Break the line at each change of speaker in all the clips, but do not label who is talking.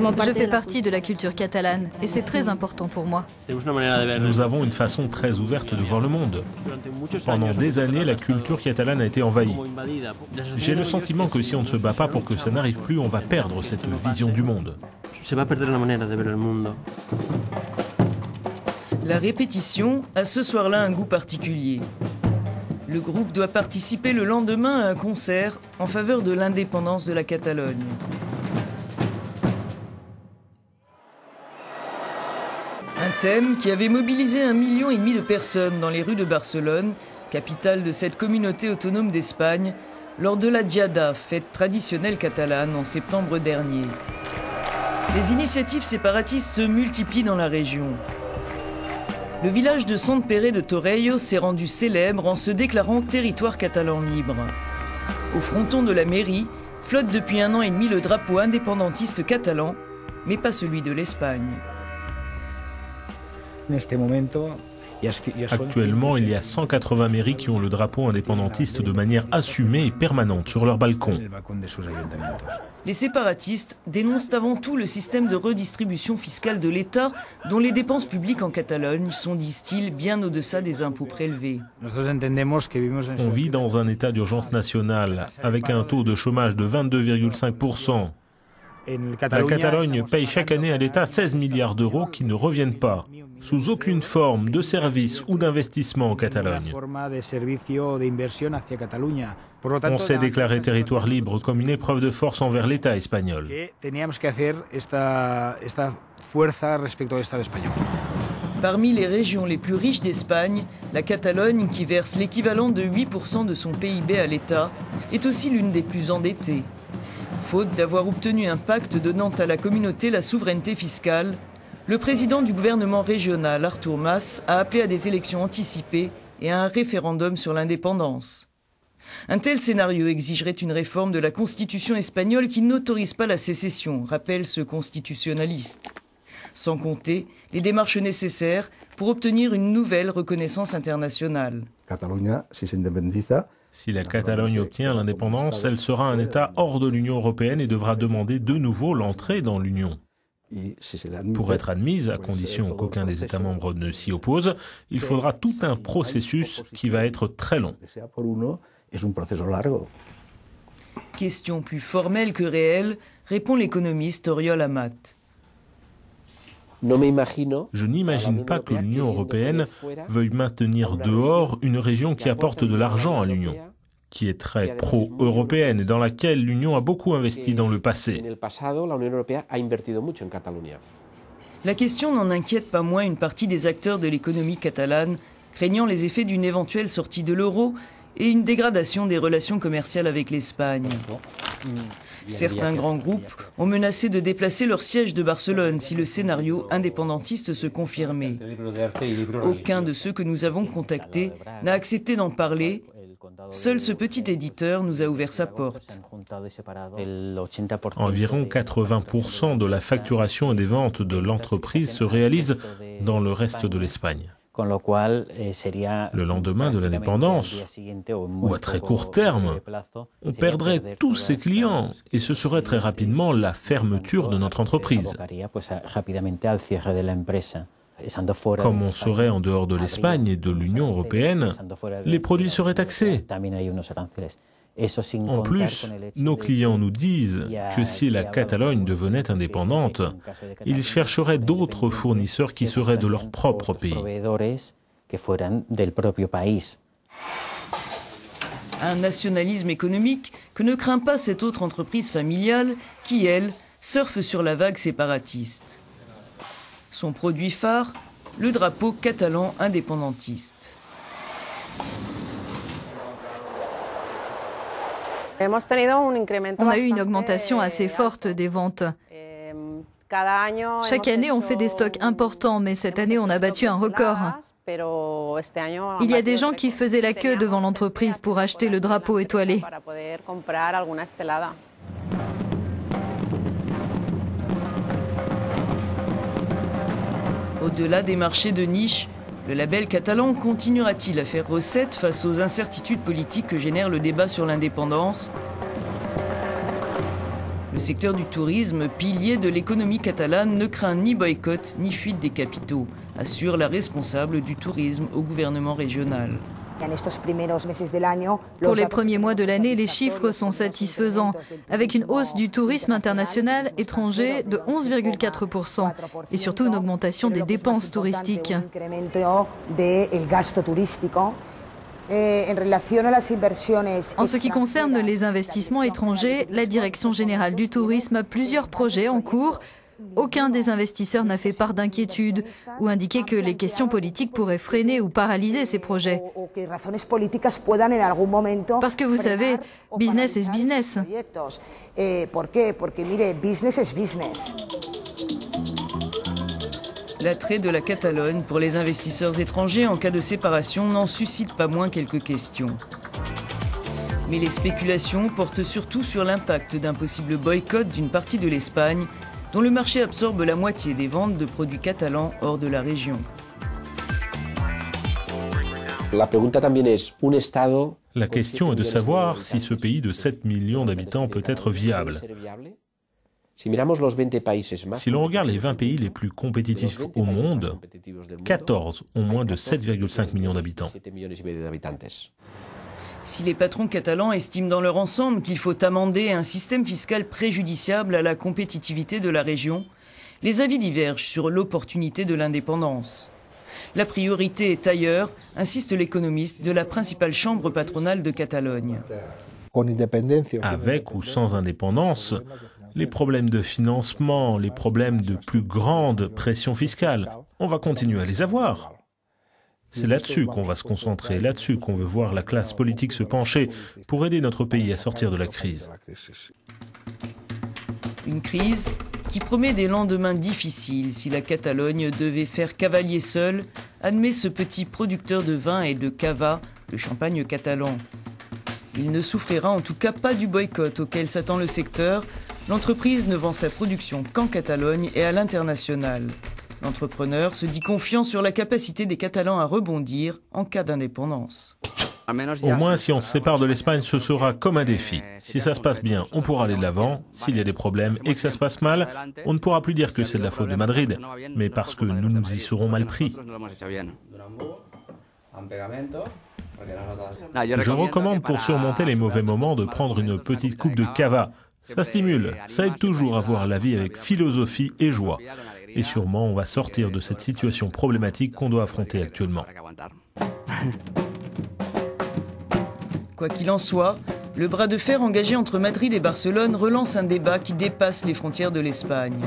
Je fais partie de la culture catalane et c'est très important pour moi.
Nous avons une façon très ouverte de voir le monde. Pendant des années, la culture catalane a été envahie. J'ai le sentiment que si on ne se bat pas pour que ça n'arrive plus, on va perdre cette vision du monde.
La répétition a ce soir-là un goût particulier. Le groupe doit participer le lendemain à un concert en faveur de l'indépendance de la Catalogne. Un thème qui avait mobilisé 1,5 million de personnes dans les rues de Barcelone, capitale de cette communauté autonome d'Espagne, lors de la Diada, fête traditionnelle catalane en septembre dernier. Les initiatives séparatistes se multiplient dans la région. Le village de Sant Pere de Torelló s'est rendu célèbre en se déclarant territoire catalan libre. Au fronton de la mairie, flotte depuis 1 an et demi le drapeau indépendantiste catalan, mais pas celui de l'Espagne.
Actuellement, il y a 180 mairies qui ont le drapeau indépendantiste de manière assumée et permanente sur leur balcon.
Les séparatistes dénoncent avant tout le système de redistribution fiscale de l'État, dont les dépenses publiques en Catalogne sont, disent-ils, bien au-deçà des impôts prélevés.
On vit dans un état d'urgence nationale, avec un taux de chômage de 22,5%. La Catalogne paye chaque année à l'État 16 milliards d'euros qui ne reviennent pas, sous aucune forme de service ou d'investissement en Catalogne. On s'est déclaré territoire libre comme une épreuve de force envers l'État espagnol.
Parmi les régions les plus riches d'Espagne, la Catalogne, qui verse l'équivalent de 8% de son PIB à l'État, est aussi l'une des plus endettées. Faute d'avoir obtenu un pacte donnant à la communauté la souveraineté fiscale, le président du gouvernement régional, Artur Mas, a appelé à des élections anticipées et à un référendum sur l'indépendance. Un tel scénario exigerait une réforme de la constitution espagnole qui n'autorise pas la sécession, rappelle ce constitutionnaliste. Sans compter les démarches nécessaires pour obtenir une nouvelle reconnaissance internationale.
Si la Catalogne obtient l'indépendance, elle sera un État hors de l'Union européenne et devra demander de nouveau l'entrée dans l'Union. Pour être admise, à condition qu'aucun des États membres ne s'y oppose, il faudra tout un processus qui va être très long.
Question plus formelle que réelle, répond l'économiste Oriol Amat.
Je n'imagine pas que l'Union européenne veuille maintenir dehors une région qui apporte de l'argent à l'Union, qui est très pro-européenne et dans laquelle l'Union a beaucoup investi dans le passé.
La question n'en inquiète pas moins une partie des acteurs de l'économie catalane, craignant les effets d'une éventuelle sortie de l'euro et une dégradation des relations commerciales avec l'Espagne. Certains grands groupes ont menacé de déplacer leur siège de Barcelone si le scénario indépendantiste se confirmait. Aucun de ceux que nous avons contactés n'a accepté d'en parler. Seul ce petit éditeur nous a ouvert sa porte.
Environ 80% de la facturation et des ventes de l'entreprise se réalisent dans le reste de l'Espagne. Le lendemain de l'indépendance, ou à très court terme, on perdrait tous ses clients et ce serait très rapidement la fermeture de notre entreprise. Comme on serait en dehors de l'Espagne et de l'Union européenne, les produits seraient taxés. En plus, nos clients nous disent que si la Catalogne devenait indépendante, ils chercheraient d'autres fournisseurs qui seraient de leur propre pays.
Un nationalisme économique que ne craint pas cette autre entreprise familiale qui, elle, surfe sur la vague séparatiste. Son produit phare, le drapeau catalan indépendantiste.
On a eu une augmentation assez forte des ventes. Chaque année, on fait des stocks importants, mais cette année, on a battu un record. Il y a des gens qui faisaient la queue devant l'entreprise pour acheter le drapeau étoilé.
Au-delà des marchés de niche, le label catalan continuera-t-il à faire recette face aux incertitudes politiques que génère le débat sur l'indépendance ? Le secteur du tourisme, pilier de l'économie catalane, ne craint ni boycott ni fuite des capitaux, assure la responsable du tourisme au gouvernement régional.
Pour les premiers mois de l'année, les chiffres sont satisfaisants, avec une hausse du tourisme international étranger de 11,4% et surtout une augmentation des dépenses touristiques. En ce qui concerne les investissements étrangers, la Direction générale du tourisme a plusieurs projets en cours. Aucun des investisseurs n'a fait part d'inquiétude ou indiqué que les questions politiques pourraient freiner ou paralyser ces projets. Parce que vous savez, business is business.
L'attrait de la Catalogne pour les investisseurs étrangers en cas de séparation n'en suscite pas moins quelques questions. Mais les spéculations portent surtout sur l'impact d'un possible boycott d'une partie de l'Espagne, dont le marché absorbe la moitié des ventes de produits catalans hors de la région.
La question est de savoir si ce pays de 7 millions d'habitants peut être viable. Si l'on regarde les 20 pays les plus compétitifs au monde, 14 ont moins de 7,5 millions d'habitants.
Si les patrons catalans estiment dans leur ensemble qu'il faut amender un système fiscal préjudiciable à la compétitivité de la région, les avis divergent sur l'opportunité de l'indépendance. La priorité est ailleurs, insiste l'économiste de la principale chambre patronale de Catalogne.
Avec ou sans indépendance, les problèmes de financement, les problèmes de plus grande pression fiscale, on va continuer à les avoir. C'est là-dessus qu'on va se concentrer, là-dessus qu'on veut voir la classe politique se pencher pour aider notre pays à sortir de la crise.
Une crise qui promet des lendemains difficiles si la Catalogne devait faire cavalier seul, admet ce petit producteur de vin et de cava, le champagne catalan. Il ne souffrira en tout cas pas du boycott auquel s'attend le secteur. L'entreprise ne vend sa production qu'en Catalogne et à l'international. L'entrepreneur se dit confiant sur la capacité des Catalans à rebondir en cas d'indépendance.
Au moins, si on se sépare de l'Espagne, ce sera comme un défi. Si ça se passe bien, on pourra aller de l'avant. S'il y a des problèmes et que ça se passe mal, on ne pourra plus dire que c'est de la faute de Madrid, mais parce que nous nous y serons mal pris. Je recommande pour surmonter les mauvais moments de prendre une petite coupe de cava. Ça stimule, ça aide toujours à voir la vie avec philosophie et joie. Et sûrement, on va sortir de cette situation problématique qu'on doit affronter actuellement.
Quoi qu'il en soit, le bras de fer engagé entre Madrid et Barcelone relance un débat qui dépasse les frontières de l'Espagne.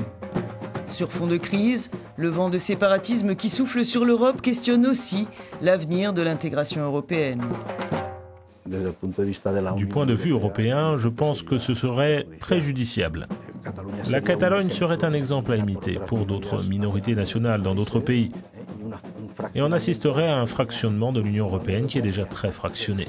Sur fond de crise, le vent de séparatisme qui souffle sur l'Europe questionne aussi l'avenir de l'intégration européenne.
Du point de vue européen, je pense que ce serait préjudiciable. La Catalogne serait un exemple à imiter pour d'autres minorités nationales dans d'autres pays. Et on assisterait à un fractionnement de l'Union européenne qui est déjà très fractionnée.